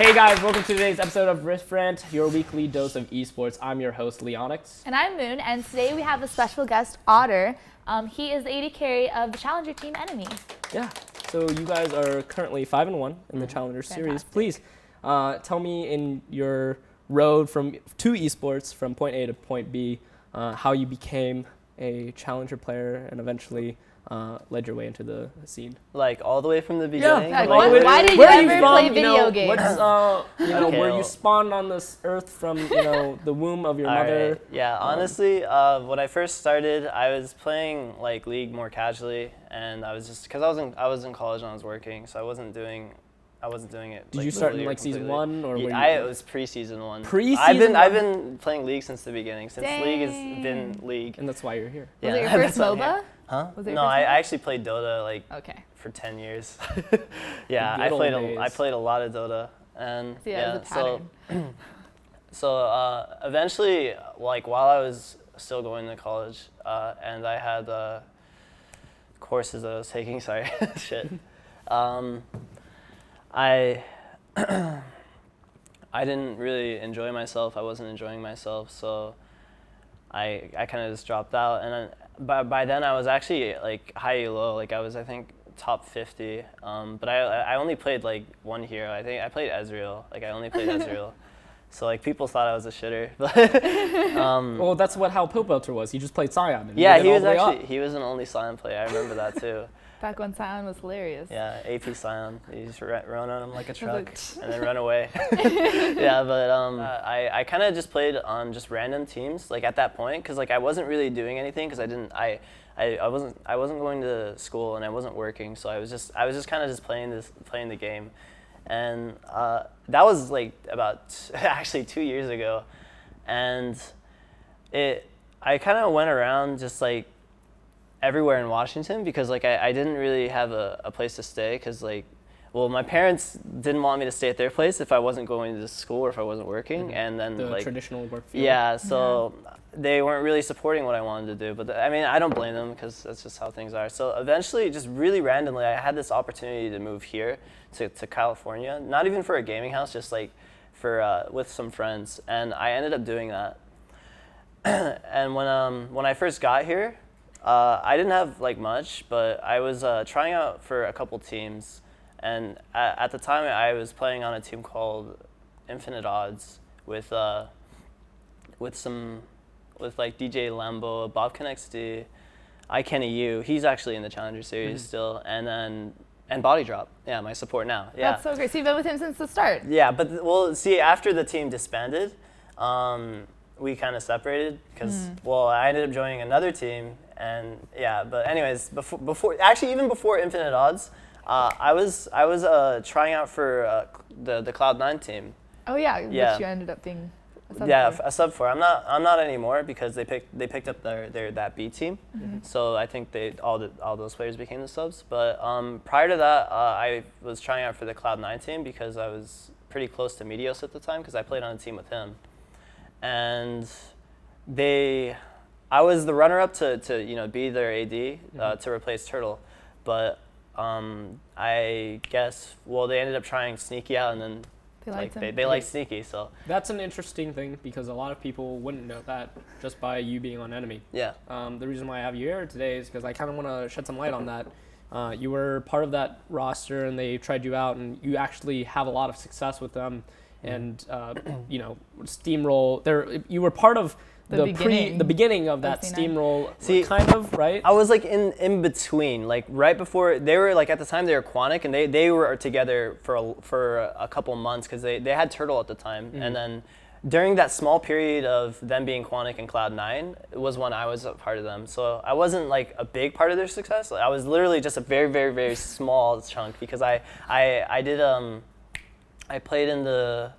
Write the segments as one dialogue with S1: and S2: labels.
S1: Hey guys, welcome to today's episode of Rant, your weekly dose of esports. I'm your host, Leonyx.
S2: And I'm Moon, and today we have a special guest, Otter. He is the AD carry of the Challenger team, NME.
S1: Yeah, so you guys are currently 5-1 in the Challenger series. Please tell me in your road to esports, from point A to point B, how you became a Challenger player and eventually led your way into the scene.
S3: Like all the way from the beginning?
S2: Yeah.
S3: Like,
S2: Why did you ever play video games?
S1: What's, were you spawned on this earth from the womb of your mother?
S3: Right. Yeah, honestly, when I first started, I was playing like League more casually, and I was just because I was in college and I was working, so I wasn't doing it.
S1: Did you start in like season 1 or?
S3: Yeah, it was pre-season 1.
S1: Pre-season.
S3: I've been playing League since the beginning. Since
S2: Dang.
S3: League has been League.
S1: And that's why you're here.
S2: Was it your first MOBA?
S3: Huh?
S2: Was it your
S3: No,
S2: first
S3: I
S2: MOBA?
S3: actually played Dota for 10 years. Yeah, I played a lot of Dota, and so eventually, like while I was still going to college, and I had courses that I was taking. Sorry, shit. I didn't really enjoy myself. I wasn't enjoying myself, so I kind of just dropped out. And then, by then, I was actually like high low. Like I was, I think, top 50. But I only played like one hero. I think I played Ezreal. Like I only played Ezreal. So like people thought I was a shitter.
S1: Well, that's how Popelter was. He just played Sion. And
S3: yeah, he was an only Sion player. I remember that too.
S2: Back when Sion was hilarious.
S3: Yeah, AP Sion. You just run on him like a truck and then run away. Yeah, but I kind of just played on just random teams like at that point because like I wasn't really doing anything because I wasn't going to school and I wasn't working, so I was just kind of just playing the game, and that was like about actually 2 years ago, and I kind of went around just like everywhere in Washington because like I didn't really have a place to stay because like, well, my parents didn't want me to stay at their place if I wasn't going to school or if I wasn't working, and then
S1: the
S3: like
S1: traditional work field.
S3: Yeah, so they weren't really supporting what I wanted to do, but I mean I don't blame them because that's just how things are. So eventually, just really randomly, I had this opportunity to move here to California, not even for a gaming house, just like for with some friends, and I ended up doing that. And when I first got here, I didn't have like much, but I was trying out for a couple teams, and at the time I was playing on a team called Infinite Odds with like DJ Lambo, Bob XD, iKennyU. He's actually in the Challenger series still, and Body Drop. Yeah, my support now. Yeah.
S2: That's so great. So you've been with him since the start.
S3: Yeah, but well, see, after the team disbanded, we kind of separated because well, I ended up joining another team, and yeah. But anyways, even before Infinite Odds, I was trying out for the Cloud9 team.
S2: Oh yeah, which you ended up being a sub for.
S3: A sub for. I'm not anymore because they picked up that B team. So I think all those players became the subs. But prior to that, I was trying out for the Cloud9 team because I was pretty close to Medios at the time because I played on a team with him. And I was the runner-up to be their AD to replace Turtle, but I guess they ended up trying Sneaky out, and then they like Sneaky, so
S1: that's an interesting thing because a lot of people wouldn't know that just by you being on Enemy.
S3: Yeah.
S1: The reason why I have you here today is because I kind of want to shed some light on that. You were part of that roster, and they tried you out, and you actually have a lot of success with them. And steamroll. You were part of the beginning of that steamroll.
S3: See,
S1: kind of, right?
S3: I was like in between, like right before they were like at the time they were Quantic, and they were together for a couple months because they had Turtle at the time, and then during that small period of them being Quantic and Cloud9 was when I was a part of them. So I wasn't like a big part of their success. I was literally just a very, very, very small chunk because I played in a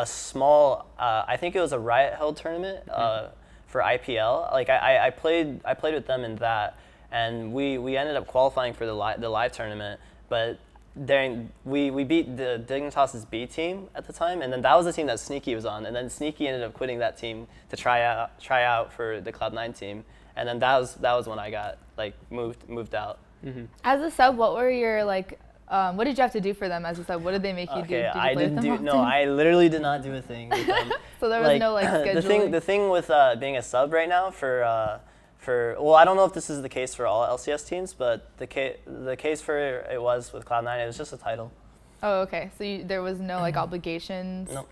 S3: small, I think it was a Riot held tournament for IPL. Like I played with them in that, and we ended up qualifying for the live tournament. But we beat the Dignitas's B team at the time, and then that was the team that Sneaky was on. And then Sneaky ended up quitting that team to try out for the Cloud9 team, and then that was when I got like moved out.
S2: As a sub, what were your like What did you have to do for them as a sub? What did they make you do? Did you
S3: I
S2: play with
S3: didn't
S2: them
S3: do.
S2: often?
S3: No, I literally did not do a thing with them.
S2: So there was no like scheduling.
S3: The thing with being a sub right now for well, I don't know if this is the case for all LCS teams, but the case for it was with Cloud9. It was just a title.
S2: Oh, okay. So there was no like obligations.
S3: No.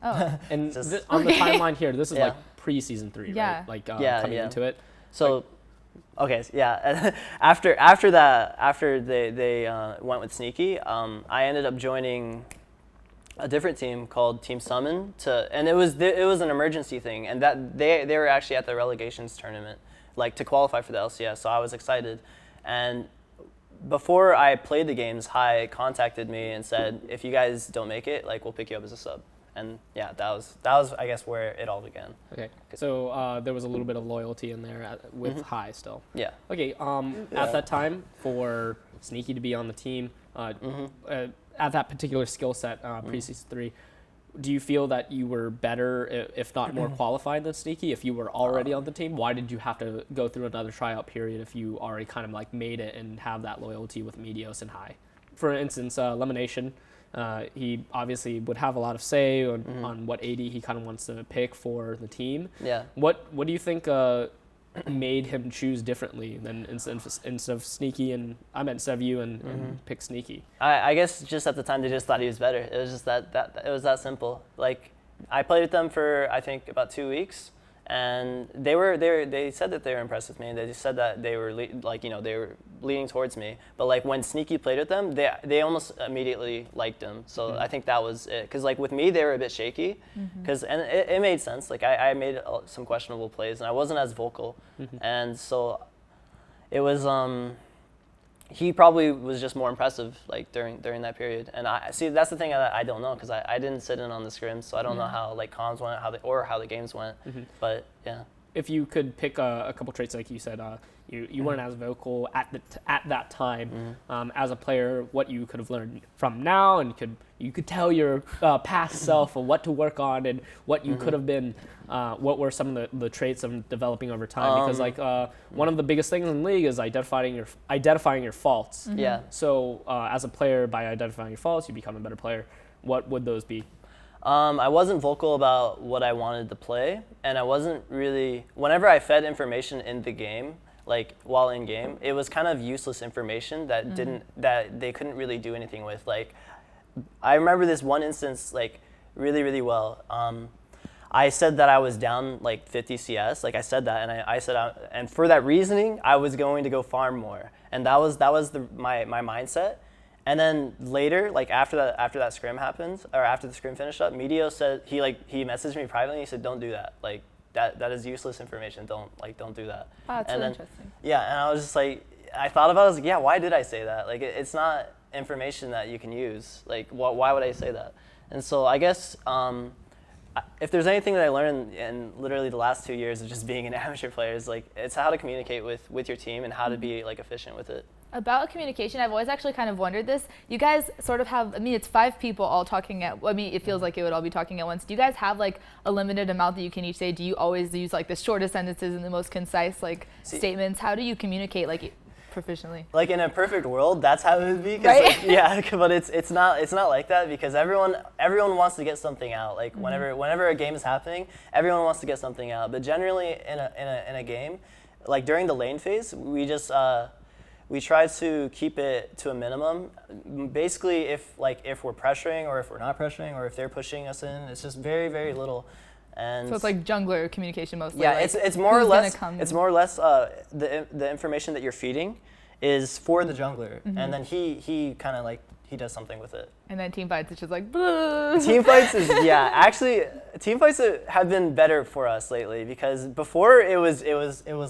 S2: Oh.
S1: And on the timeline here, this is like pre-season 3,
S2: Yeah.
S1: right? Like coming into it.
S3: So, okay, yeah. after they went with Sneaky, I ended up joining a different team called Team Summon and it was an emergency thing, and that they were actually at the relegations tournament, like to qualify for the LCS. So I was excited, and before I played the games, Hy contacted me and said, if you guys don't make it, like we'll pick you up as a sub. And yeah, that was I guess where it all began.
S1: Okay, so there was a little bit of loyalty in there with Hy still.
S3: Yeah.
S1: Okay, at that time for Sneaky to be on the team, at that particular skill set, pre-season 3, do you feel that you were better, if not more qualified than Sneaky, if you were already on the team? Why did you have to go through another tryout period if you already kind of like made it and have that loyalty with Meteos and Hy? For instance, Lemonation, he obviously would have a lot of say on what AD he kind of wants to pick for the team.
S3: Yeah.
S1: What do you think made him choose differently than instead of Sneaky instead of you and pick Sneaky?
S3: I guess just at the time they just thought he was better. It was just that it was that simple. Like I played with them for I think about 2 weeks, and they said that they were impressed with me. They said that they were they were leaning towards me. But like when Sneaky played with them, they almost immediately liked him. So I think that was it. Because like with me, they were a bit shaky. And it made sense. Like I made some questionable plays, and I wasn't as vocal. And so it was he probably was just more impressive like during that period. And I see that's the thing that I don't know, because I didn't sit in on the scrims, so I don't know how like comms went, how the games went. But yeah.
S1: If you could pick a couple traits, like you said, you weren't as vocal at that time as a player, what you could have learned from now, and you could tell your past self of what to work on and what you could have been. What were some of the traits of developing over time? Because like one of the biggest things in the league is identifying your faults.
S3: Yeah.
S1: So as a player, by identifying your faults, you become a better player. What would those be?
S3: I wasn't vocal about what I wanted to play, and I wasn't really, whenever I fed information in the game, like while in game, it was kind of useless information that that they couldn't really do anything with. Like, I remember this one instance like really, really well. I said that I was down like 50 CS, like I said that, and I said, and for that reasoning, I was going to go farm more, and that was my mindset. And then later, like after that scrim happened, or after the scrim finished up, Meteos said he messaged me privately. He said, "Don't do that. Like that is useless information. Don't do that."
S2: Wow, that's
S3: and
S2: really
S3: then,
S2: interesting.
S3: Yeah, and I was just like, I thought about it. I was like, yeah, why did I say that? Like it's not information that you can use. Like why would I say that? And so I guess if there's anything that I learned in literally the last 2 years of just being an amateur player, is like it's how to communicate with your team and how to be like efficient with it.
S2: About communication, I've always actually kind of wondered this. You guys sort of have, I mean, it's 5 people all talking it feels like it would all be talking at once. Do you guys have like a limited amount that you can each say? Do you always use like the shortest sentences and the most concise like statements? How do you communicate like proficiently? Like
S3: in a perfect world, that's how it would be.
S2: Right?
S3: Like, yeah, but it's not like that, because everyone wants to get something out. Like whenever a game is happening, everyone wants to get something out. But generally in a game, like during the lane phase, we just we try to keep it to a minimum. Basically, if we're pressuring, or if we're not pressuring, or if they're pushing us in, it's just very, very little. And
S2: so it's like jungler communication mostly.
S3: Yeah,
S2: like
S3: it's more or less the information that you're feeding is for the jungler, and then he kind of like he does something with it.
S2: And then team fights, it's just like blah.
S3: Team fights is actually team fights have been better for us lately, because before it was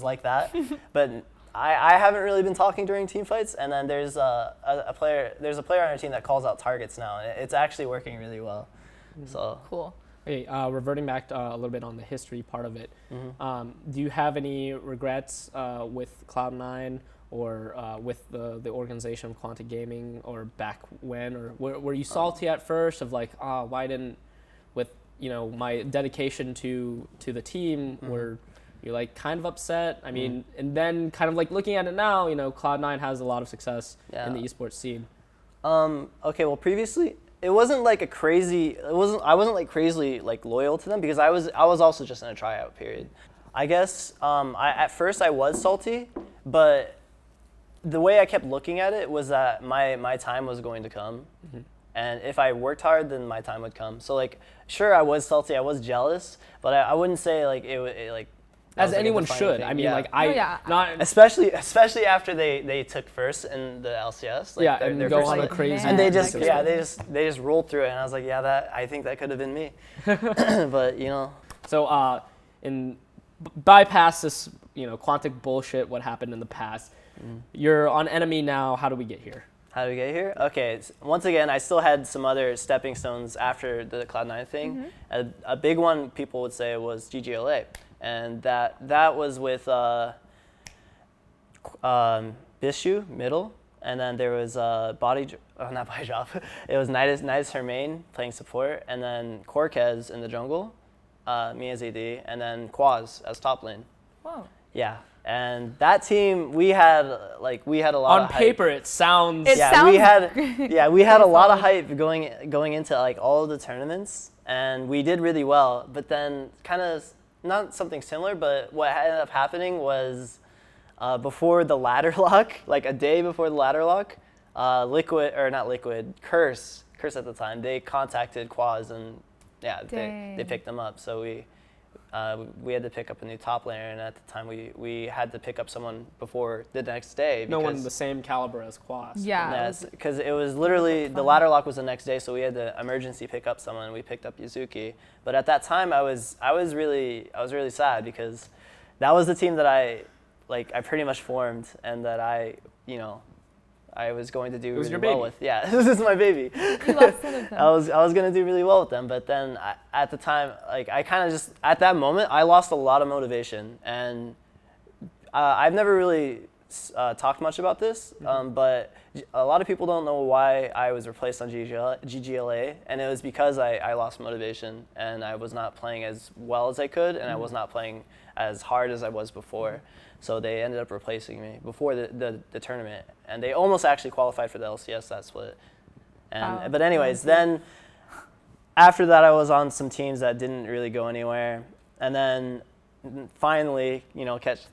S3: like that, but I haven't really been talking during team fights, and then there's a player on our team that calls out targets now, and it's actually working really well. So
S2: cool.
S1: Okay, reverting back to, a little bit on the history part of it, do you have any regrets with Cloud9 or with the organization of Quantic Gaming, or back when, or were you salty at first of like, why didn't, with my dedication to the team, were you're like kind of upset? I mean, and then kind of like looking at it now, Cloud9 has a lot of success in the esports scene.
S3: Okay, well, previously it wasn't like a crazy. I wasn't like crazily like loyal to them because I was also just in a tryout period. I guess at first I was salty, but the way I kept looking at it was that my time was going to come, and if I worked hard, then my time would come. So like, sure, I was salty, I was jealous, but I wouldn't say like it like.
S1: As anyone should.
S3: Thing.
S1: I mean,
S3: yeah.
S1: like not
S3: especially after they took first in the LCS. Like
S1: and
S3: their
S1: go
S3: first
S1: on a
S3: split.
S1: crazy.
S3: And they just rolled through it, and I was like, yeah, I think that could have been me. But you know.
S1: So bypass this Quantic bullshit. What happened in the past? You're on NME now. How do we get here?
S3: How do we get here? Okay, once again, I still had some other stepping stones after the Cloud9 thing. A big one people would say was GGLA. And that was with Bishu, middle, and then there was not Body Drop. It was Nidus Hermain playing support, and then Corkez in the jungle, me as AD, and then Quas as top lane.
S2: Whoa.
S3: Yeah, and that team we had a lot
S1: on
S3: of
S1: paper.
S3: hype.
S1: It sounds.
S3: We had a lot of hype going into like all of the tournaments, and we did really well. But then kind of. Not something similar, but what ended up happening was before the ladder lock, like a day before the ladder lock, Curse at the time, they contacted Quas and they picked them up. So we had to pick up a new top laner, and at the time we had to pick up someone before the next day.
S1: No one the same caliber as Quas.
S2: Yeah.
S3: Because it was literally the ladder lock was the next day, so we had to emergency pick up someone. We picked up Yuzuki, but at that time I was really sad because that was the team that I pretty much formed and that I was going to do really well with. Yeah, this is my baby.
S2: You lost one of them.
S3: I was going to do really well with them, but then at the time, I kind of just, at that moment, I lost a lot of motivation. And I've never really talked much about this, but a lot of people don't know why I was replaced on GGLA, and it was because I lost motivation, and I was not playing as well as I could, and I was not playing as hard as I was before. So they ended up replacing me before the tournament, and they almost actually qualified for the LCS that split. And but anyways, then after that, I was on some teams that didn't really go anywhere, and then finally,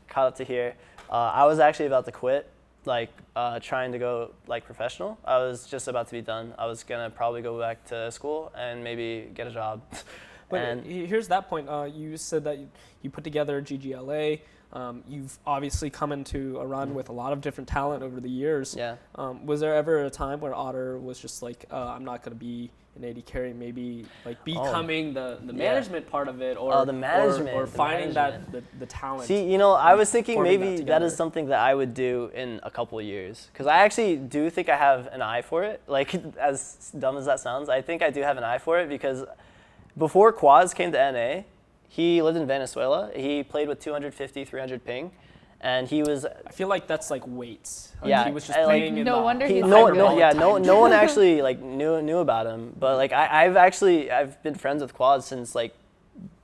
S3: caught up to here. I was actually about to quit, trying to go professional. I was just about to be done. I was gonna probably go back to school and maybe get a job.
S1: But here's that point. You said that you put together GGLA. You've obviously come into a run with a lot of different talent over the years.
S3: Yeah.
S1: Was there ever a time where Otter was just like, I'm not going to be an AD carry, maybe becoming the management part of it, or
S3: the management,
S1: or finding the talent?
S3: See, I was thinking maybe
S1: that
S3: is something that I would do in a couple of years, because I actually do think I have an eye for it. Like, as dumb as that sounds, I think I do have an eye for it because before Quas came to NA, he lived in Venezuela. He played with 250, 300 ping, and he was.
S1: I feel like that's like weights.
S3: Yeah,
S1: he was just playing in
S2: no wonder he's
S3: no one actually knew about him. But I've been friends with Quas since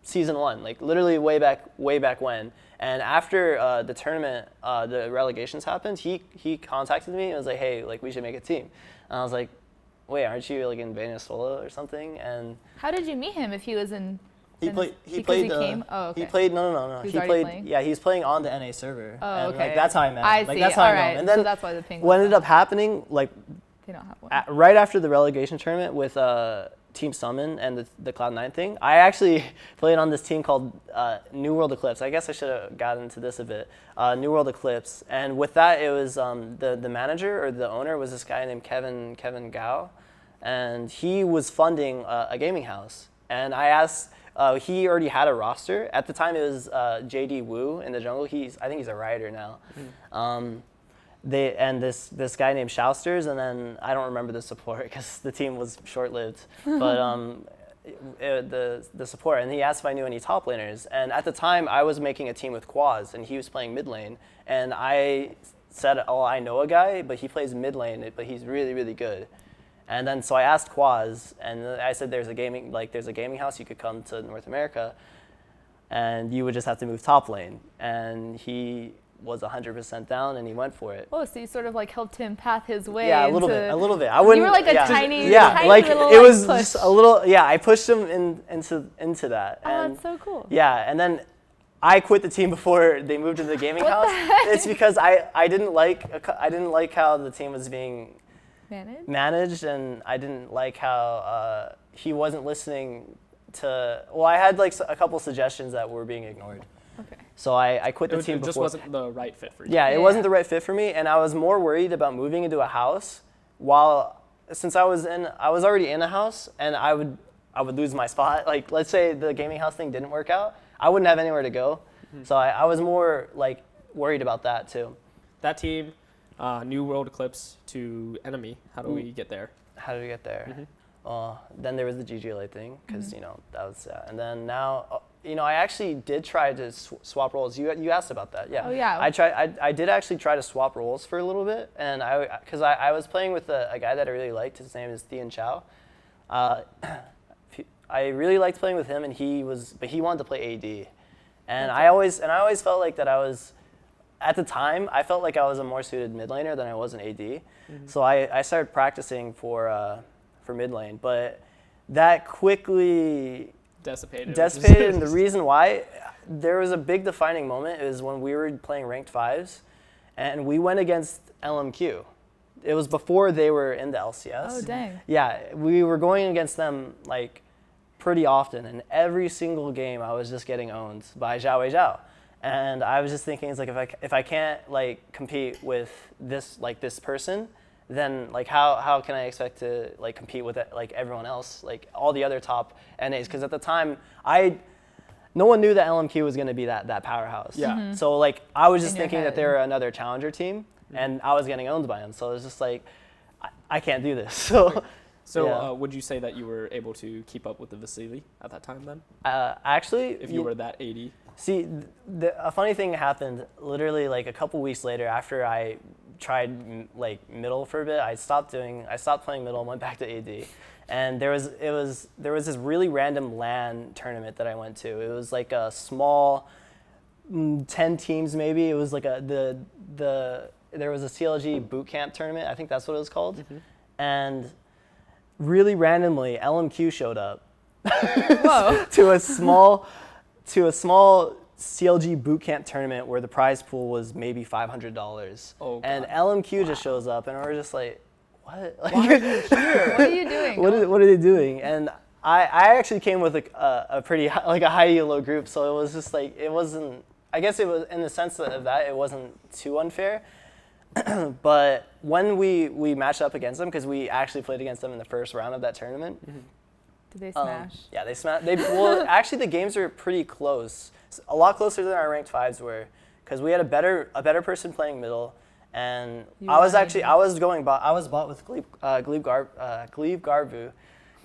S3: season 1, literally way back when. And after the tournament, the relegations happened, he contacted me and was like, hey, we should make a team. And I was like, wait, aren't you in Venezuela or something? And
S2: how did you meet him if he was in?
S3: He played. No. He played playing? Yeah, he's playing on the NA server.
S2: Oh,
S3: and,
S2: okay.
S3: that's how I met him.
S2: I see.
S3: That's how
S2: All
S3: I know
S2: right.
S3: him. And then
S2: so that's why the ping.
S3: What ended up happening,
S2: they don't have one.
S3: right after the relegation tournament with Team Summon and the Cloud9 thing, I actually played on this team called New World Eclipse. I guess I should have gotten into this a bit. New World Eclipse, and with that, it was the manager or the owner was this guy named Kevin Gao, and he was funding a gaming house. And I asked. He already had a roster. At the time, it was JD Wu in the jungle. I think he's a writer now. This guy named Shousters, and then I don't remember the support because the team was short-lived. But the support, and he asked if I knew any top laners. And at the time, I was making a team with Quas, and he was playing mid lane. And I said, oh, I know a guy, but he plays mid lane, but he's really, really good. And then so I asked Quas, and I said, there's a gaming house, you could come to North America, and you would just have to move top lane. And he was 100% down, and he went for it.
S2: Oh, so you sort of like helped him path his way.
S3: Yeah, a little bit. I wouldn't.
S2: You were like a
S3: yeah.
S2: tiny,
S3: yeah,
S2: tiny
S3: like
S2: little
S3: it was
S2: push.
S3: just a little. Yeah, I pushed him into that.
S2: Oh,
S3: And
S2: that's so cool.
S3: yeah, and then I quit the team before they moved into the gaming house. It's because I didn't like how the team was being managed, and I didn't like how he wasn't listening to. Well, I had like a couple suggestions that were being ignored.
S2: Okay.
S3: So I quit the team
S1: before. It just wasn't the right fit for you.
S3: Yeah, it wasn't the right fit for me, and I was more worried about moving into a house since I was already in a house, and I would lose my spot. Like, let's say the gaming house thing didn't work out, I wouldn't have anywhere to go. Mm-hmm. So I was more like worried about that too.
S1: That team, new World Eclipse to NME. How do we get there?
S3: How did we get there?
S1: Mm-hmm.
S3: Then there was the GGLA thing, because that was and then now I actually did try to swap roles. You asked about that, yeah.
S2: Oh yeah.
S3: I did actually try to swap roles for a little bit, and because I was playing with a guy that I really liked. His name is Thian Chow. I really liked playing with him, and he wanted to play AD, and I always felt like that I was. At the time, I felt like I was a more suited mid laner than I was an AD. Mm-hmm. So I started practicing for mid lane, but that quickly dissipated. And the reason why, there was a big defining moment. It was when we were playing ranked 5s, and we went against LMQ. It was before they were in the LCS.
S2: Oh, dang.
S3: Yeah, we were going against them like pretty often, and every single game I was just getting owned by Zhao Weizhao. And I was just thinking, it's like if I can't like compete with this person, then like how can I expect to like compete with like everyone else, like all the other top NAs? Because at the time no one knew that LMQ was going to be that powerhouse.
S1: Yeah.
S2: Mm-hmm.
S3: So like I was just thinking that they were another challenger team, and I was getting owned by them. So it was just like I can't do this. So yeah.
S1: Would you say that you were able to keep up with the Vasily at that time then?
S3: Actually,
S1: if you were that AD.
S3: See, a funny thing happened literally like a couple weeks later after I tried like middle for a bit. I stopped playing middle and went back to AD. And there was this really random LAN tournament that I went to. It was like a small 10 teams maybe. It was like there was a CLG boot camp tournament. I think that's what it was called. Mm-hmm. And really randomly LMQ showed up.
S2: Whoa.
S3: to a small CLG bootcamp tournament where the prize pool was maybe $500.
S1: Oh, God.
S3: And LMQ just shows up, and we're just like, what? Like,
S1: why are you here?
S2: What are you doing?
S3: What are they doing? And I actually came with a pretty like a high elo group, so it was just like it wasn't. I guess it was in the sense of that it wasn't too unfair. But when we matched up against them, because we actually played against them in the first round of that tournament.
S2: Mm-hmm. Did they smash?
S3: Yeah, they smashed. Well, actually, the games were pretty close. A lot closer than our ranked 5s were, because we had a better person playing middle, and I was bought with Glebe Garbu.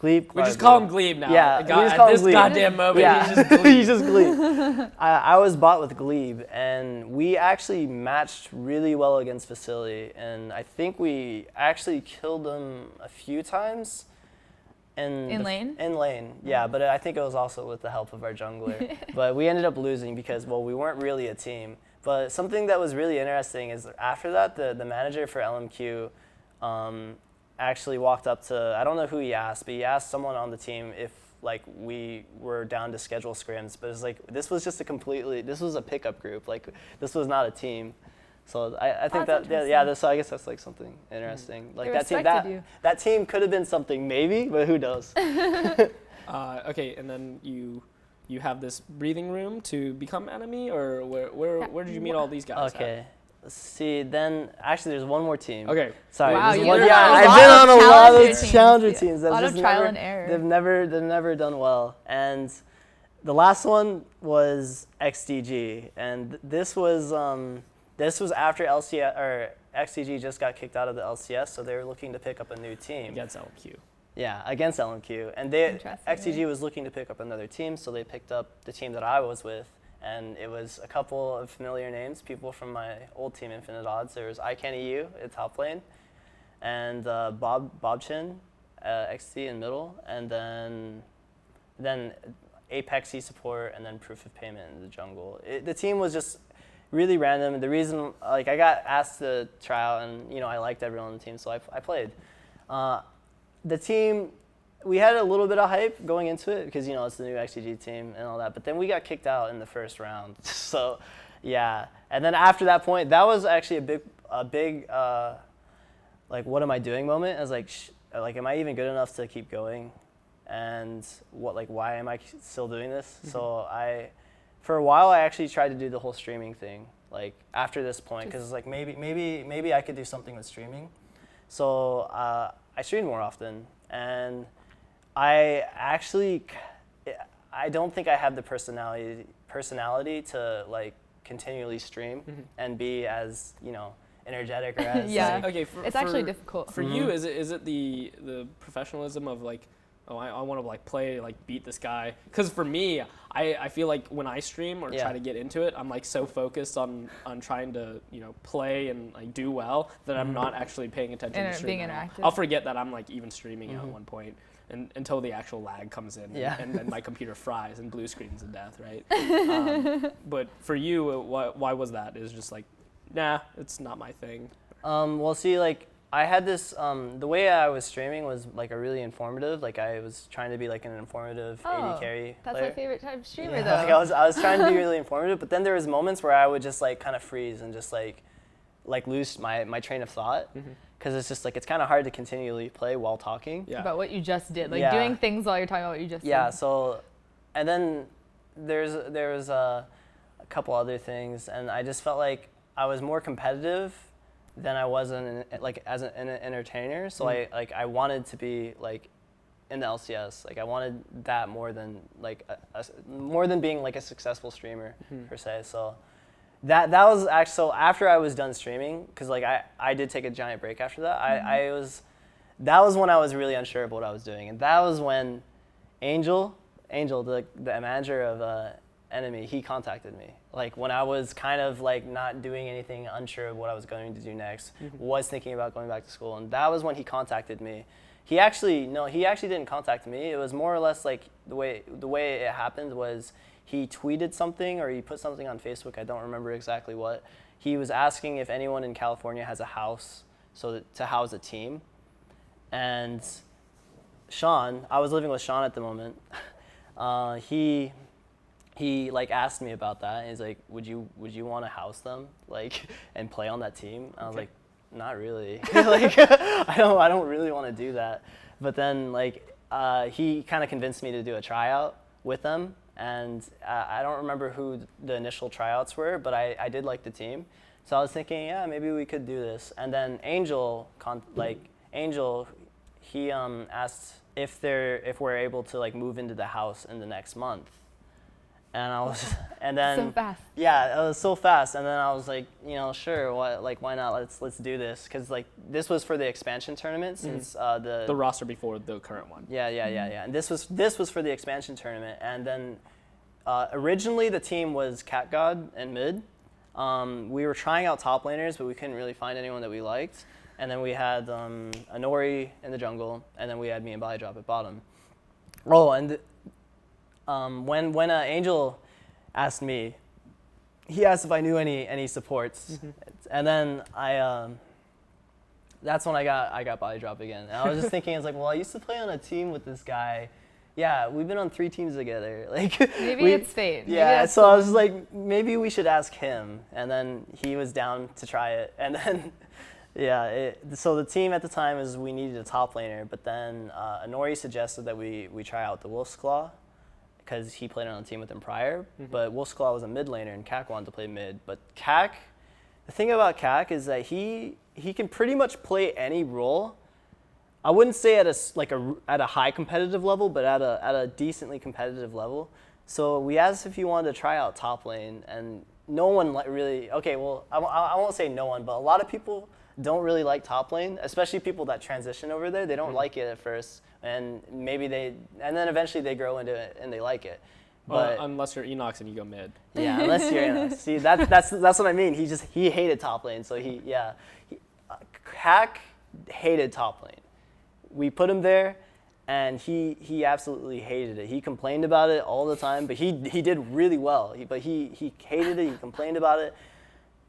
S1: We just call him Glebe now.
S3: Yeah,
S1: at this goddamn moment,
S3: yeah.
S1: he's just Glebe.
S3: He's just Glebe. I was bought with Glebe, and we actually matched really well against Vasily, and I think we actually killed him a few times. In lane, yeah, but I think it was also with the help of our jungler. But we ended up losing because, well, we weren't really a team. But something that was really interesting is after that, the manager for LMQ actually walked up to, I don't know who he asked, but he asked someone on the team if like we were down to schedule scrims. But it's like, this was a pickup group. Like, this was not a team. So I think so I guess that's like something interesting. Like that team could have been something maybe, but who knows?
S1: Okay, and then you have this breathing room to become enemy, or where did you meet all these guys?
S3: Okay. See, then actually there's one more team.
S1: Okay.
S3: Sorry.
S2: Wow,
S3: I've
S2: been on a lot of
S3: challenger teams.
S2: A lot of trial and error.
S3: They've never done well. And the last one was XDG, and this was after LCS or XDG just got kicked out of the LCS, so they were looking to pick up a new team.
S1: Against LMQ.
S3: Yeah, against LMQ. And XDG was looking to pick up another team, so they picked up the team that I was with. And it was a couple of familiar names, people from my old team, Infinite Odds. There was iCanEU at top lane, and Bob Chin, XT in middle, and then Apex support, and then Proof of Payment in the jungle. The team was just really random. The reason, like, I got asked to try out, and I liked everyone on the team, so I played. The team, we had a little bit of hype going into it because it's the new XDG team and all that. But then we got kicked out in the first round. So, yeah. And then after that point, that was actually a big like, what am I doing moment? I was like, am I even good enough to keep going? And why am I still doing this? Mm-hmm. So for a while, I actually tried to do the whole streaming thing. Like after this point, because like maybe I could do something with streaming. So I streamed more often, and I don't think I have the personality to like continually stream and be as energetic or as
S1: okay.
S2: It's actually difficult.
S1: For you, is it the professionalism of like, oh, I want to like play, like beat this guy? Because for me, I feel like when I stream or try to get into it, I'm like so focused on trying to play and like do well that I'm not actually paying attention to streaming.
S2: Being interactive.
S1: I'll forget that I'm like even streaming at one point. And until the actual lag comes in, and then my computer fries and blue screens to death, right? But for you, why was that? It was just like, nah, it's not my thing.
S3: Well, see, like I had this. The way I was streaming was like a really informative. Like I was trying to be like an informative AD carry
S2: That's
S3: player.
S2: my favorite type of streamer, though.
S3: Like I was trying to be really informative, but then there was moments where I would just like kind of freeze and just like lose my train of thought. Because it's just like it's kind of hard to continually play while talking
S2: about what you just did, like doing things while you're talking about what you just did.
S3: Yeah. So, and then there was a couple other things, and I just felt like I was more competitive than I was as an entertainer. So I wanted to be like in the LCS. Like I wanted that more than like more than being like a successful streamer per se. So. That was actually, so after I was done streaming, because like I did take a giant break after that, that was when I was really unsure of what I was doing. And that was when Angel, the manager of NME, he contacted me. Like when I was kind of like not doing anything, unsure of what I was going to do next, was thinking about going back to school. And that was when he contacted me. He actually didn't contact me. It was more or less like the way it happened was, he tweeted something or he put something on Facebook. I don't remember exactly what. He was asking if anyone in California has a house to house a team. And Sean, I was living with Sean at the moment. He like asked me about that. And he's like, would you want to house them like and play on that team? I was like, not really. Like I don't really want to do that. But then like he kind of convinced me to do a tryout with them. And I don't remember who the initial tryouts were, but I did like the team. So I was thinking, yeah, maybe we could do this. And then Angel, he asked if we're able to like move into the house in the next month. And then
S2: so fast.
S3: Yeah, it was so fast. And then I was like, sure, why not? Let's do this, because like this was for the expansion tournament since the
S1: roster before the current one.
S3: Yeah. And this was for the expansion tournament. And then originally the team was Cat God and mid. We were trying out top laners, but we couldn't really find anyone that we liked. And then we had Anori in the jungle, and then we had me and Drop at bottom. Oh, and when Angel asked me, he asked if I knew any supports, and then that's when I got body drop again. And I was just thinking, it's like, well, I used to play on a team with this guy. Yeah, we've been on 3 teams together. Like
S2: maybe it's fate.
S3: Yeah, so I was like, maybe we should ask him. And then he was down to try it. And then so the team at the time is we needed a top laner, but then Anori suggested that we try out the Wolf's Claw, because he played on a team with him prior, but Wolf's Claw was a mid laner and Kak wanted to play mid. But Kak, the thing about Kak is that he can pretty much play any role. I wouldn't say at a high competitive level, but at a decently competitive level. So we asked if he wanted to try out top lane, and no one really. Okay, well I won't say no one, but a lot of people don't really like top lane, especially people that transition over there. They don't like it at first. And then eventually they grow into it and they like it.
S1: But unless you're Enox and you go mid.
S3: Yeah, unless you're Enox. See, that's what I mean. He hated top lane. So Hack hated top lane. We put him there, and he absolutely hated it. He complained about it all the time, but he did really well. But he hated it. He complained about it.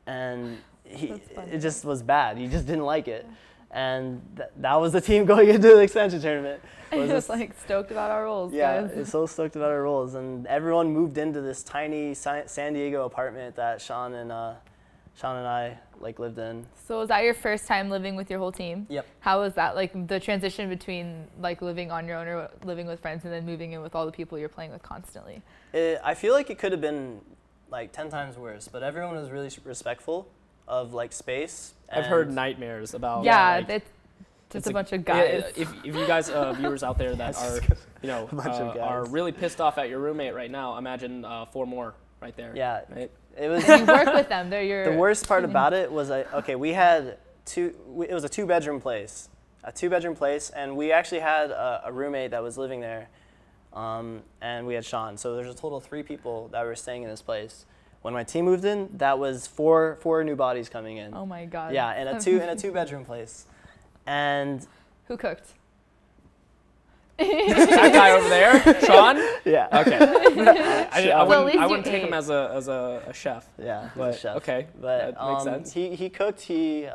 S3: and
S2: That's funny.
S3: it just was bad. He just didn't like it, and that was the team going into the expansion tournament.
S2: It was like stoked about our roles,
S3: Yeah,
S2: guys.
S3: it's so stoked about our roles, and everyone moved into this tiny San Diego apartment that Sean and I like lived in.
S2: So was that your first time living with your whole team?
S3: Yep.
S2: How was that, like the transition between like living on your own or living with friends and then moving in with all the people you're playing with constantly?
S3: I feel like it could have been like 10 times worse, but everyone was really respectful of like space.
S1: I've heard nightmares about.
S2: Yeah,
S1: like,
S2: it's just a
S1: a-
S2: bunch of guys.
S1: If you guys, viewers out there that are,
S3: A bunch of guys.
S1: are really pissed off at your roommate right now, imagine 4 more right there.
S3: Yeah,
S1: Right?
S3: it was.
S2: You work with them. They're your.
S3: The worst part about it was, we had it was a 2-bedroom place. And we actually had a roommate that was living there, and we had Sean. So there's a total of 3 people that were staying in this place. When my team moved in, that was four new bodies coming in.
S2: Oh my God.
S3: Yeah, in a 2-bedroom place. And
S2: Who cooked?
S1: That guy over there, Sean.
S3: yeah.
S1: Okay. I
S2: Well, at least you
S1: wouldn't take him
S2: ate.
S1: as a chef.
S3: Yeah, he's a
S1: But
S3: chef.
S1: okay,
S3: But
S1: that makes sense.
S3: he cooked. He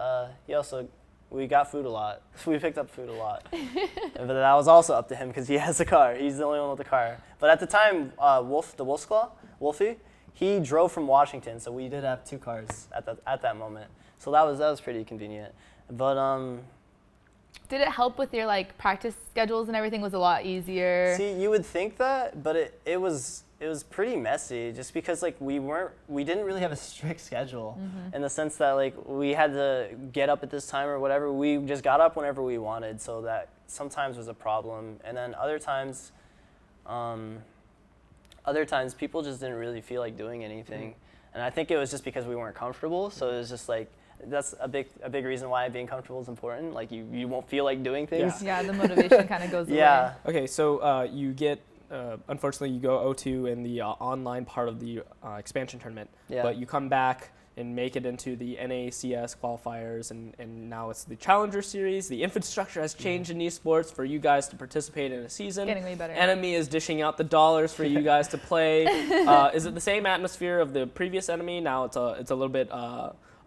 S3: also, we got food a lot. We picked up food a lot. But that was also up to him because he has a car. He's the only one with a car. But at the time, Wolfie, he drove from Washington, so we did have 2 cars at that moment. So that was pretty convenient. But
S2: Did it help with your like practice schedules and everything was a lot easier?
S3: see, you would think that, but it was pretty messy just because like we didn't really have a strict schedule in the sense that like we had to get up at this time or whatever. We just got up whenever we wanted, so that sometimes was a problem. And then other times people just didn't really feel like doing anything. And I think it was just because we weren't comfortable, so it was just like that's a big reason why being comfortable is important. Like you won't feel like doing things.
S2: Yeah, the motivation kind of goes away.
S3: Yeah.
S1: Okay, so you get, unfortunately, you go 0-2 in the online part of the expansion tournament,
S3: Yeah.
S1: but you come back and make it into the NACS qualifiers, and now it's the Challenger Series. The infrastructure has changed in esports for you guys to participate in a season.
S2: Getting way better.
S1: NME is dishing out the dollars for you guys to play. Is it the same atmosphere of the previous NME? Now it's a little bit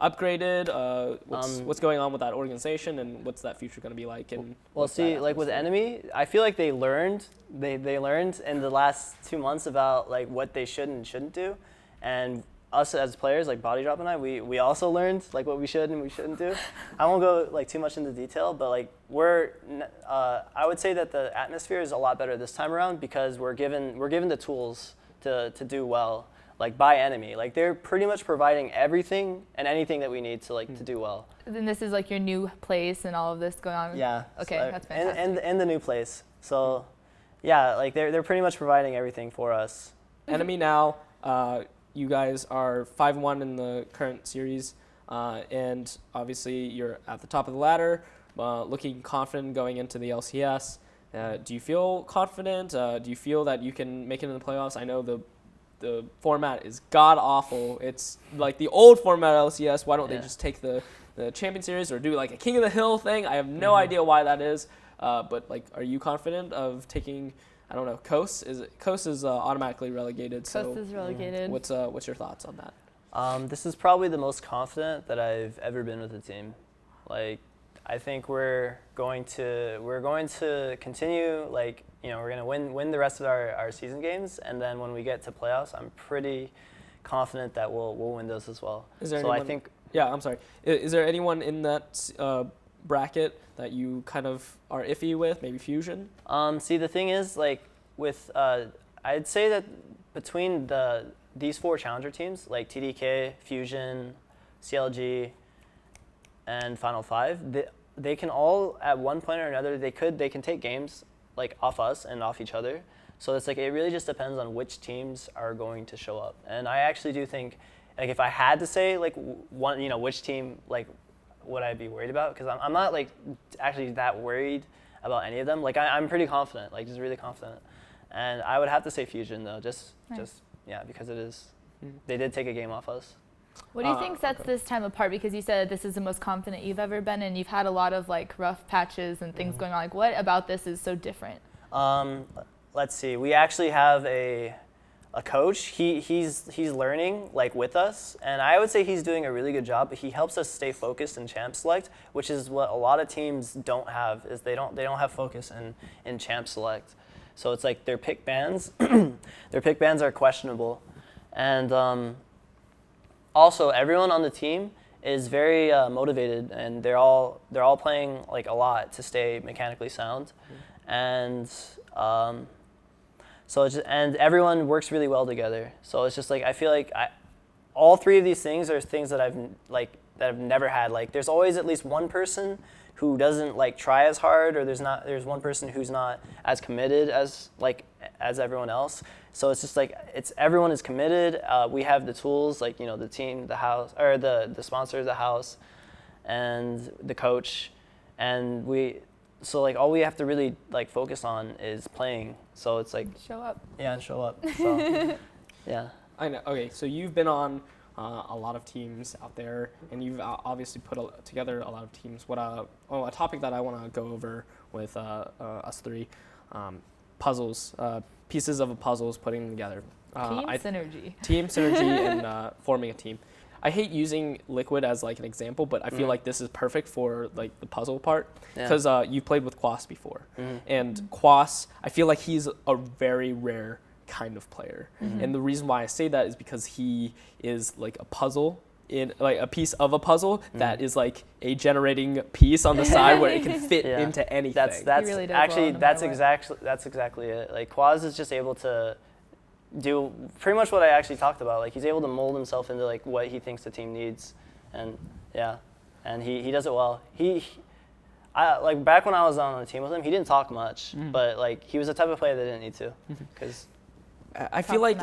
S1: upgraded. What's going on with that organization, and what's that future going to be like? And
S3: Well, see, like with Enemy, I feel like they learned in the last 2 months about like what they should and shouldn't do, and us as players, like Body Drop and I, we also learned like what we should and we shouldn't do. I won't go like too much into detail, but like I would say that the atmosphere is a lot better this time around because we're given the tools to do well. Like by Enemy, like they're pretty much providing everything and anything that we need to to do well.
S2: Then this is like your new place and all of this going on.
S3: Yeah.
S2: Okay,
S3: so,
S2: that's fantastic.
S3: And the new place. So, yeah, like they're pretty much providing everything for us.
S1: Enemy now, you guys are 5-1 in the current series, and obviously you're at the top of the ladder, looking confident going into the LCS. Do you feel confident? Do you feel that you can make it in the playoffs? I know the format is god awful. It's like the old format of LCS. Why don't they just take the Champion Series or do like a King of the Hill thing? I have no idea why that is. But like, are you confident of taking? I don't know. Quas is automatically relegated.
S2: Quas is relegated.
S1: What's your thoughts on that?
S3: This is probably the most confident that I've ever been with a team. Like, I think we're going to continue like. We're going to win the rest of our season games, and then when we get to playoffs, I'm pretty confident that we'll win those as well.
S1: Is there
S3: so
S1: anyone,
S3: I think.
S1: Yeah, I'm sorry. Is there anyone in that bracket that you kind of are iffy with? Maybe Fusion?
S3: See, the thing is, like with, I'd say that between these 4 challenger teams, like TDK, Fusion, CLG, and Final 5, they can all at one point or another they can take games like off us and off each other. So it's like it really just depends on which teams are going to show up. And I actually do think like if I had to say like one, which team like would I be worried about? Because I'm not like actually that worried about any of them. Like I'm pretty confident, like just really confident. And I would have to say Fusion though, just because it is. They did take a game off us.
S2: What do you think sets this time apart? Because you said this is the most confident you've ever been, and you've had a lot of like rough patches and things going on. Like, what about this is so different?
S3: Let's see. We actually have a coach, he's learning like with us, and I would say he's doing a really good job. But he helps us stay focused in champ select, which is what a lot of teams don't have. Is they don't have focus in champ select. So it's like their pick bans, their pick bans are questionable, and also everyone on the team is very motivated, and they're all playing like a lot to stay mechanically sound, and. So and everyone works really well together. So it's just like I feel like all three of these things are things that I've never had. Like there's always at least one person who doesn't like try as hard, or there's one person who's not as committed as everyone else. So it's just like everyone is committed. We have the tools, like the team, the house, or the sponsor, the house, and the coach, and so like all we have to really like focus on is playing. So it's like
S2: show up.
S3: Yeah, and show up. So yeah.
S1: I know. Okay, so you've been on a lot of teams out there, and you've obviously put together a lot of teams. A topic that I want to go over with us three, puzzles, pieces of a puzzle, putting them together. Team synergy and forming a team. I hate using Liquid as like an example, but I feel like this is perfect for like the puzzle part, because you played with Quas before, and Quas, I feel like he's a very rare kind of player, and the reason why I say that is because he is like a puzzle in like a piece of a puzzle that is like a generating piece on the side where it can fit into anything.
S3: That's
S2: really does
S3: actually
S2: well
S3: that's exactly it. Like Quas is just able to do pretty much what I actually talked about. Like he's able to mold himself into like what he thinks the team needs, and and he does it well. I like back when I was on the team with him, he didn't talk much, but like he was the type of player that didn't need to, because
S1: I feel like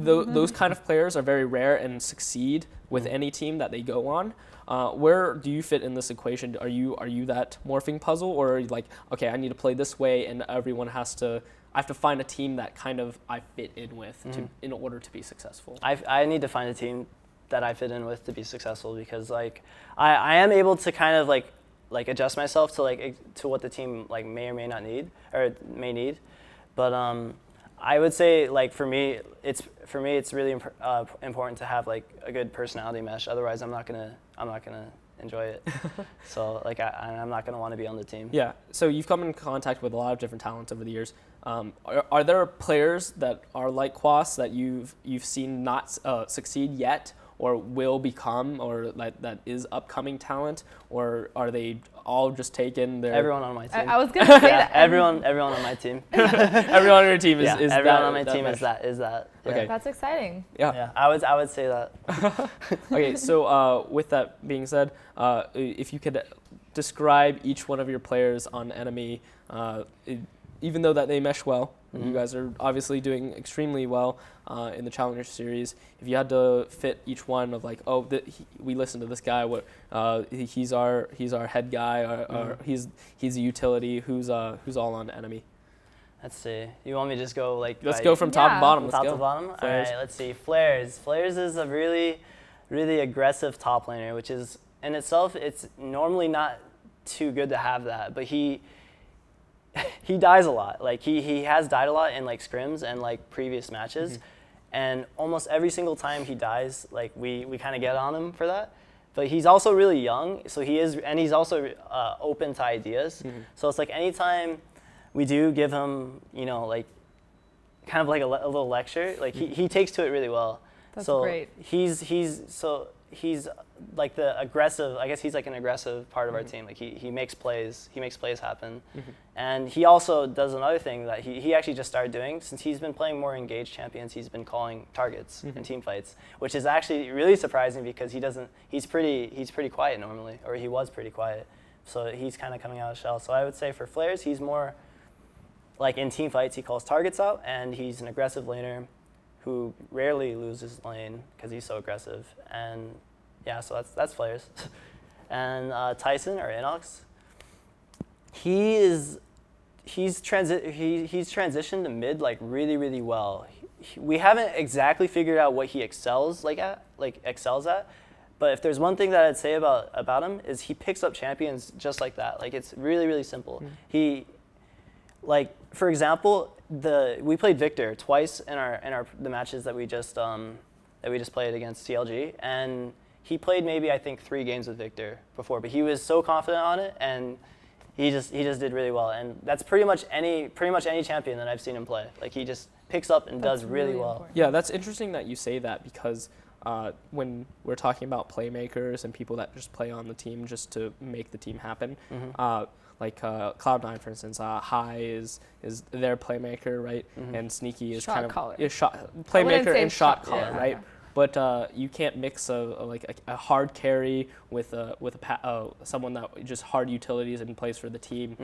S1: those kind of players are very rare and succeed with any team that they go on. Where do you fit in this equation? Are you that morphing puzzle, or are you like, okay, I need to play this way, and I have to find a team that kind of I fit in with in order to be successful?
S3: I need to find a team that I fit in with to be successful, because like I am able to kind of like adjust myself to what the team like may or may not need, or may need, but I would say like for me it's really important to have like a good personality mesh. Otherwise I'm not gonna enjoy it. So like I'm not gonna want to be on the team.
S1: Yeah. So you've come in contact with a lot of different talents over the years. Are there players that are like Quas that you've seen not succeed yet, or will become, or that is upcoming talent, or are they all just taken?
S3: Everyone on my team.
S2: I was gonna say that.
S3: Everyone on my team.
S1: Everyone on your team is
S3: everyone on my team is that. Yeah.
S1: Okay.
S2: That's exciting.
S3: Yeah. I would say that.
S1: Okay. So with that being said, if you could describe each one of your players on NME, even though that they mesh well, you guys are obviously doing extremely well in the Challenger Series. If you had to fit each one of like, we listen to this guy, he's our head guy, or he's a utility. Who's all on Enemy?
S3: Let's see. You want me to just go like?
S1: Let's go from top to bottom.
S3: Top to bottom. All right. Let's see. Flares. Flares is a really, really aggressive top laner, which is in itself, it's normally not too good to have that, but he dies a lot. Like he has died a lot in like scrims and like previous matches, and almost every single time he dies, like we kind of get on him for that. But he's also really young, so he's also open to ideas. So it's like anytime we do give him, like kind of like a little lecture, like he takes to it really well.
S2: That's
S3: so
S2: great.
S3: He's like the aggressive. I guess he's like an aggressive part of our team. Like he makes plays. He makes plays happen, and he also does another thing that he actually just started doing since he's been playing more engaged champions. He's been calling targets in team fights, which is actually really surprising because he's pretty quiet normally, or he was pretty quiet. So he's kind of coming out of shell. So I would say for Flares, he's more like in team fights he calls targets out, and he's an aggressive laner who rarely loses lane because he's so aggressive. And yeah, so that's Flares. And Tyson, or Inox, he's transitioned to mid like really, really well. We haven't exactly figured out what he excels at, but if there's one thing that I'd say about him is he picks up champions just like that. Like it's really, really simple. He, like for example, we played Victor twice in the matches that we just played against CLG, and he played maybe I think 3 games with Victor before, but he was so confident on it, and he just did really well. And that's pretty much any champion that I've seen him play. Like he just picks up and does really well.
S2: important.
S1: Yeah, that's interesting that you say that, because when we're talking about playmakers and people that just play on the team just to make the team happen, like Cloud9, for instance, High is their playmaker, right? And Sneaky is
S2: Shot
S1: kind of
S2: caller.
S1: Playmaker and shot caller,
S2: yeah.
S1: right? But you can't mix a hard carry with someone that just hard utilities and plays for the team.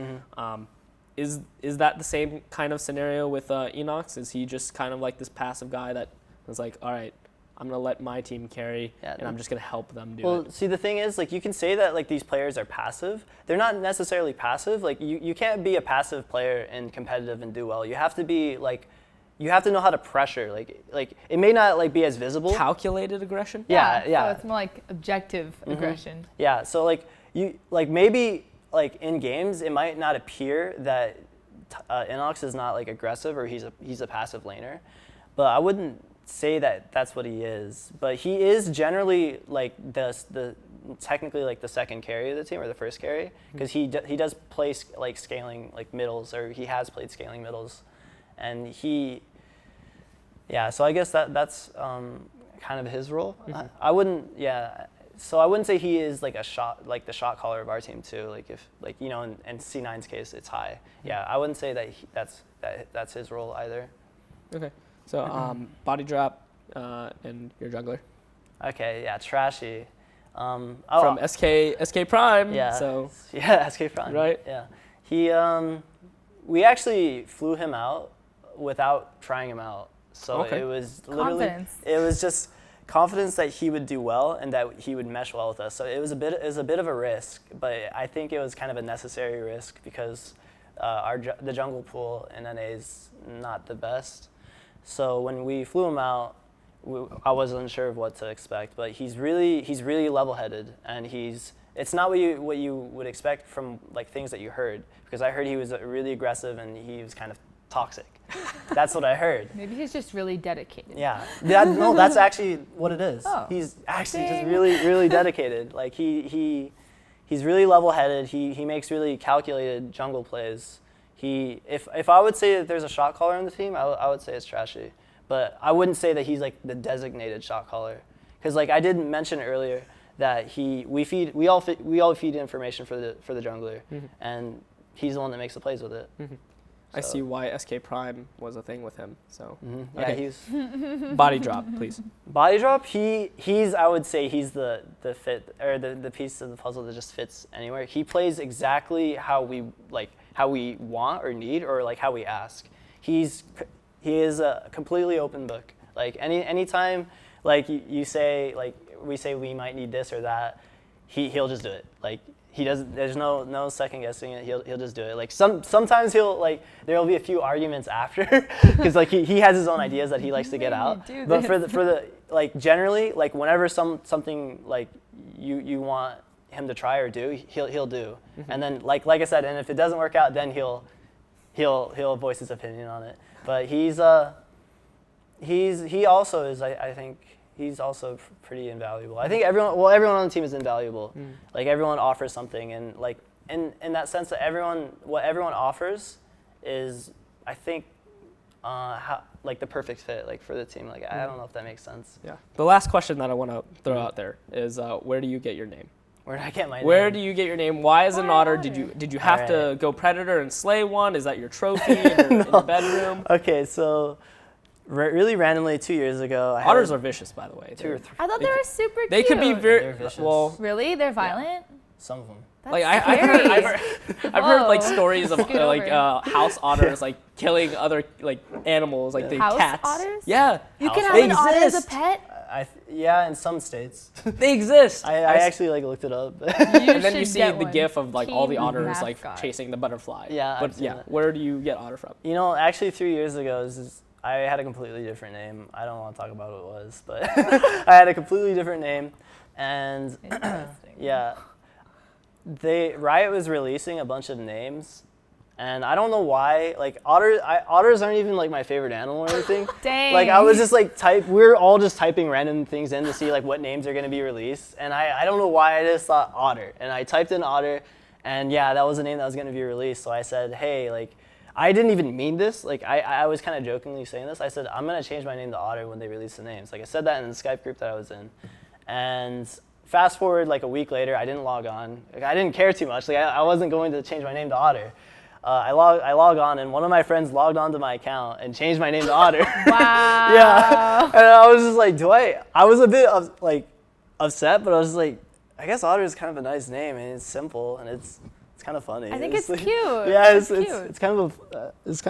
S1: Is that the same kind of scenario with Enox? Is he just kind of like this passive guy that is like, all right, I'm gonna let my team carry, and I'm just gonna help them do it?
S3: Well, see, the thing is, like, you can say that like these players are passive. They're not necessarily passive. Like you can't be a passive player and competitive and do well. You have to be like, you have to know how to pressure. Like it may not like be as visible.
S1: Calculated aggression?
S3: Yeah.
S2: So it's more like objective aggression.
S3: Yeah. So like maybe like in games it might not appear that Inox is not like aggressive or he's a passive laner, but I wouldn't say that that's what he is. But he is generally like the technically like the second carry of the team or the first carry, because he does play like scaling like middles, or he has played scaling middles, and so I guess that's kind of his role. I wouldn't So I wouldn't say he is like the shot caller of our team too. Like if in C9's case it's High. Yeah, I wouldn't say that that's his role either.
S1: Okay. So body drop and your jungler.
S3: Okay, yeah, Trashy.
S1: From SK Prime.
S3: Yeah.
S1: So
S3: yeah, SK Prime.
S1: Right.
S3: Yeah. He we actually flew him out without trying him out. So it was literally
S2: Confidence.
S3: it was just confidence that he would do well and that he would mesh well with us. So it was a bit of a risk, but I think it was kind of a necessary risk because the jungle pool in NA is not the best. So when we flew him out, I wasn't sure of what to expect, but he's really level-headed, and it's not what you would expect from like things that you heard, because I heard he was really aggressive and he was kind of toxic. That's what I heard.
S2: Maybe he's just really dedicated.
S3: Yeah. No, that's actually what it is.
S2: Oh.
S3: He's actually just really dedicated. Like he's really level-headed. He makes really calculated jungle plays. If I would say that there's a shot caller on the team, I would say it's Trashy. But I wouldn't say that he's like the designated shot caller, because like I did mention earlier that we all feed information for the jungler, and he's the one that makes the plays with it.
S1: I see why SK Prime was a thing with him. So
S3: Yeah,
S1: okay.
S3: he's
S1: Body drop, please.
S3: body drop. He's I would say he's the fit, or the piece of the puzzle that just fits anywhere. He plays exactly how we want or need, or like how we ask. He is a completely open book. Like anytime like you say, like we say we might need this or that, he'll just do it. Like he doesn't. There's no second guessing it. He'll just do it. Like sometimes there'll be a few arguments after, because like he has his own ideas that he likes to get out. But for the like generally, like whenever something like you want him to try or do, he'll do. And then like I said, and if it doesn't work out, then he'll voice his opinion on it. But he also is, I think he's also pretty invaluable. I think everyone on the team is invaluable. Like everyone offers something, and like in that sense that what everyone offers is, I think, like the perfect fit like for the team. Like I don't know if that makes sense.
S1: Yeah. The last question that I want to throw out there is, where do you get your name?
S3: Where did I get my name?
S1: Where do you get your name? Why is it an Otter? Did you have to go Predator and slay one? Is that your trophy in your bedroom?
S3: Okay, so really randomly 2 years ago,
S1: Otters are vicious, by the way.
S3: 2 or 3.
S2: I thought they were super cute.
S1: They could be
S3: They're vicious.
S1: well.
S2: Really? They're violent?
S3: Some of them.
S2: That's
S1: Like
S2: scary.
S1: I've heard like stories of
S2: Scoot
S1: like
S2: over.
S1: house otters like killing other like animals, like the
S2: House
S1: cats.
S2: otters?
S1: Yeah.
S2: You can have
S1: They
S2: an otter as a
S1: exist.
S2: pet?
S3: Yeah, in some states.
S1: They exist.
S3: I actually like looked it up.
S1: And then you
S2: should
S1: see
S2: get
S1: the
S2: one.
S1: gif of like all the
S2: Team
S1: otters like
S2: mascot.
S1: chasing the butterfly.
S3: Yeah, I've
S1: But
S3: seen
S1: yeah,
S3: that.
S1: where do you get Otter from?
S3: You know, actually 3 years ago, I had a completely different name. I don't want to talk about what it was, but I had a completely different name, and
S2: Interesting.
S3: yeah, Riot was releasing a bunch of names, And I don't know why, like otters aren't even like my favorite animal or anything.
S2: Dang.
S3: Like I was just like we're all just typing random things in to see like what names are gonna be released. And I don't know why I just thought Otter. And I typed in Otter, and yeah, that was the name that was gonna be released. So I said, hey, like I didn't even mean this. Like I was kind of jokingly saying this. I said I'm gonna change my name to Otter when they release the names. Like I said that in the Skype group that I was in. And fast forward like a week later, I didn't log on. Like, I didn't care too much. Like I wasn't going to change my name to Otter. I log on, and one of my friends logged onto my account and changed my name to Otter.
S2: Wow.
S3: Yeah, and I was just like, I was a bit upset, but I was just like, I guess Otter is kind of a nice name, and it's simple, and it's kind of funny.
S2: I think it's
S3: like,
S2: cute.
S3: Yeah, it's
S2: cute.
S3: it's kind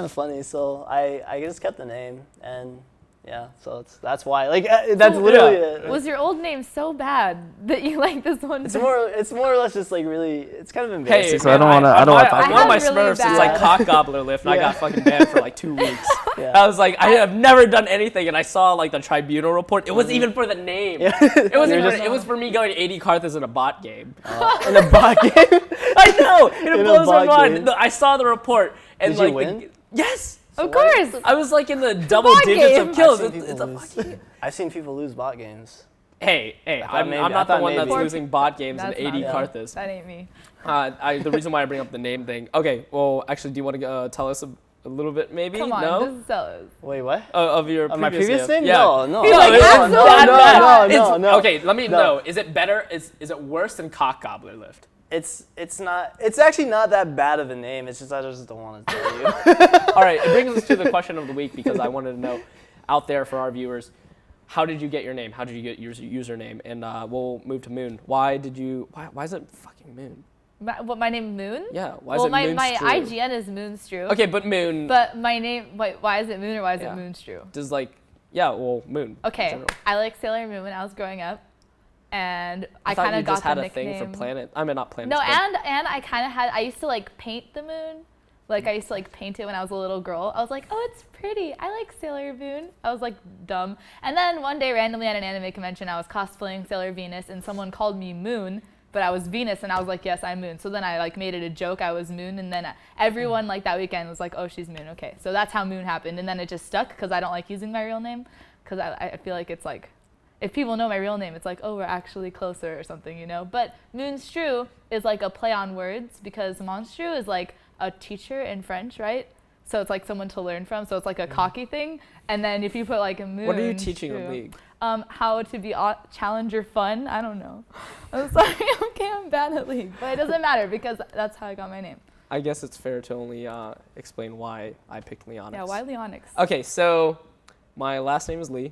S3: of funny. So I just kept the name, and yeah, so that's why. Like that's literally it.
S2: Was your old name so bad that you like this one?
S3: It's more or less just like really. It's kind of embarrassing.
S1: Hey,
S4: So I don't want to talk
S1: One
S4: about
S1: of my
S2: really
S1: Smurfs is
S2: bad.
S1: like cock gobbler lift, and I got fucking banned for like 2 weeks.
S3: Yeah.
S1: I was like, I have never done anything, and I saw like the tribunal report. It wasn't even for the name.
S3: Yeah.
S1: It wasn't.
S3: You're just-
S1: It was for me going 80 Carthus in a bot game.
S3: in a bot game.
S1: I know. It
S3: In a
S1: blows my
S3: bot
S1: mind.
S3: game?
S1: I saw the report, and
S3: Did you
S1: like,
S3: win?
S1: Yes.
S2: Of course.
S1: I was like in the double
S2: bot
S1: digits
S2: game.
S1: of kills.
S3: I've seen
S1: It's
S3: people
S1: a
S3: lose.
S1: fucking.
S3: I've seen people lose bot games.
S1: Hey,
S3: thought
S1: I'm
S3: maybe-
S1: not
S3: I
S1: the
S3: thought
S1: one that's
S3: maybe.
S1: losing bot games in
S2: That's
S1: 80
S2: not-
S1: Carthus.
S2: That ain't me.
S1: The reason why I bring up the name thing. Okay, well, actually, do you want to tell us a little bit, maybe?
S2: Come on,
S1: No?
S2: just tell us.
S3: Wait, what?
S1: Of your
S3: My previous name?
S1: Yeah.
S3: No.
S2: He's like,
S1: it's
S2: absolutely
S1: that
S2: not.
S1: bad.
S3: No.
S1: Okay, let me
S3: No.
S1: know. Is it better? Is it worse than cock gobbler lift?
S3: It's not. It's actually not that bad of a name. It's just I just don't want to tell you.
S1: All right, it brings us to the question of the week because I wanted to know out there for our viewers, how did you get your name? How did you get your username? And we'll move to Moon. Why is it fucking Moon?
S2: My name Moon?
S1: Yeah, why is
S2: Well,
S1: it
S2: my
S1: Moonstrew?
S2: IGN is Moonstrew.
S1: Okay, but Moon.
S2: But my name, why is it Moon or why is
S1: Yeah.
S2: it Moonstrew?
S1: Does like, yeah, well, Moon. in
S2: Okay,
S1: general.
S2: I like Sailor Moon when I was growing up, and I
S1: thought
S2: kind
S1: you
S2: of got
S1: just had
S2: the
S1: a
S2: nickname.
S1: thing for planet. I mean, not planets.
S2: No,
S1: but
S2: and I kind of had. I used to like paint the moon. Like I used to like paint it when I was a little girl. I was like, oh, it's pretty. I like Sailor Moon. I was like dumb. And then one day randomly at an anime convention, I was cosplaying Sailor Venus, and someone called me Moon, but I was Venus, and I was like, yes, I'm Moon. So then I like made it a joke. I was Moon, and then everyone like that weekend was like, oh, she's Moon. Okay, so that's how Moon happened, and then it just stuck because I don't like using my real name because I feel like it's like. If people know my real name, it's like, oh, we're actually closer or something, you know? But Moonstrew is like a play on words because Monstrew is like a teacher in French, right? So it's like someone to learn from. So it's like a cocky thing. And then if you put like a moon.
S1: what are you teaching in League?
S2: How to be challenger fun. I don't know. I'm sorry. Okay, I'm bad at League. But it doesn't matter because that's how I got my name.
S1: I guess it's fair to only explain why I picked Leonyx.
S2: Yeah, why Leonyx?
S1: Okay, so my last name is Lee.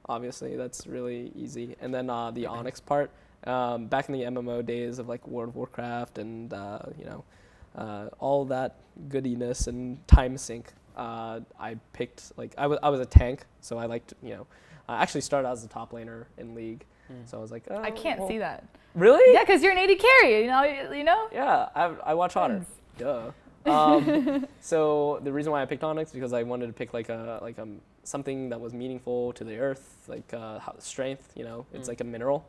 S1: Obviously, that's really easy. And then the Onyx part, back in the MMO days of like World of Warcraft and all that goodiness and time sync, I picked like I was a tank, so I liked I actually started as a top laner in League, so I was like,
S2: I can't see that.
S1: Really?
S2: Yeah, because you're an 80 carry, you know?
S1: Yeah, I watch Otter. Duh. So the reason why I picked Onyx because I wanted to pick like a something that was meaningful to the earth, like strength. It's like a mineral.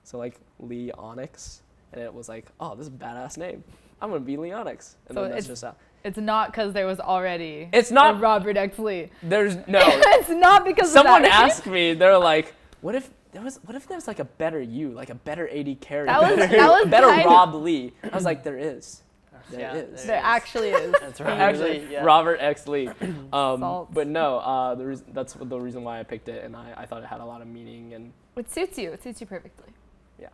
S1: So like Leonyx, and it was like, oh, this is a badass name. I'm gonna be Leonyx, and
S2: So
S1: then that's just how.
S2: It's not because there was already
S1: It's not.
S2: a Robert X. Lee.
S1: There's no.
S2: It's not because
S1: Someone
S2: of that.
S1: asked me, they're like, what if there's like a better you, like a better 80 carry,
S2: That was
S1: better
S2: kind of-
S1: Rob Lee? I was like, there is.
S3: Yeah,
S1: There is.
S2: There actually is.
S3: That's right.
S1: Actually,
S3: Yeah.
S1: Robert X. Lee.
S2: Salt.
S1: But no, that's the reason why I picked it, and I thought it had a lot of meaning. And
S2: It suits you. It suits you perfectly.
S1: Yeah.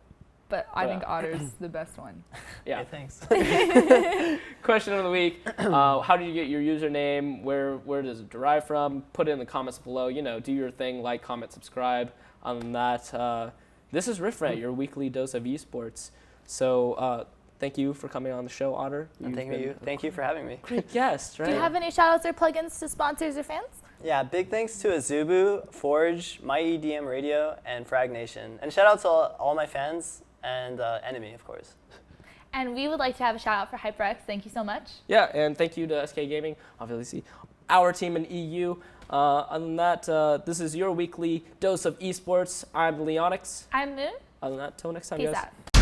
S2: But I
S1: But,
S2: think Otter's the best one.
S1: yeah.
S3: Okay, thanks.
S1: Question of the week: how did you get your username? Where does it derive from? Put it in the comments below. Do your thing. Like, comment, subscribe. Other than that, this is Rant, your weekly dose of esports. So. Thank you for coming on the show, Otter.
S3: And thank you for having me.
S1: Great guest, right?
S2: Do you have any shout outs or plugins to sponsors or fans?
S3: Yeah, big thanks to Azubu, Forge, My EDM Radio, and Frag Nation. And shout out to all my fans and NME, of course.
S2: And we would like to have a shout out for HyperX. Thank you so much.
S1: Yeah, and thank you to SK Gaming, obviously, our team in EU. Other than that, this is your weekly dose of esports. I'm Leonyx.
S2: I'm Moon.
S1: Other than that, till next time,
S2: Peace
S1: guys.
S2: out.